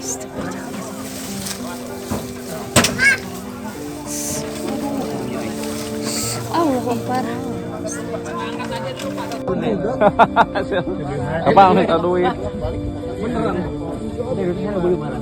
Ah, wala kong para. Apa ang minta duit? Beneran. Belum malam.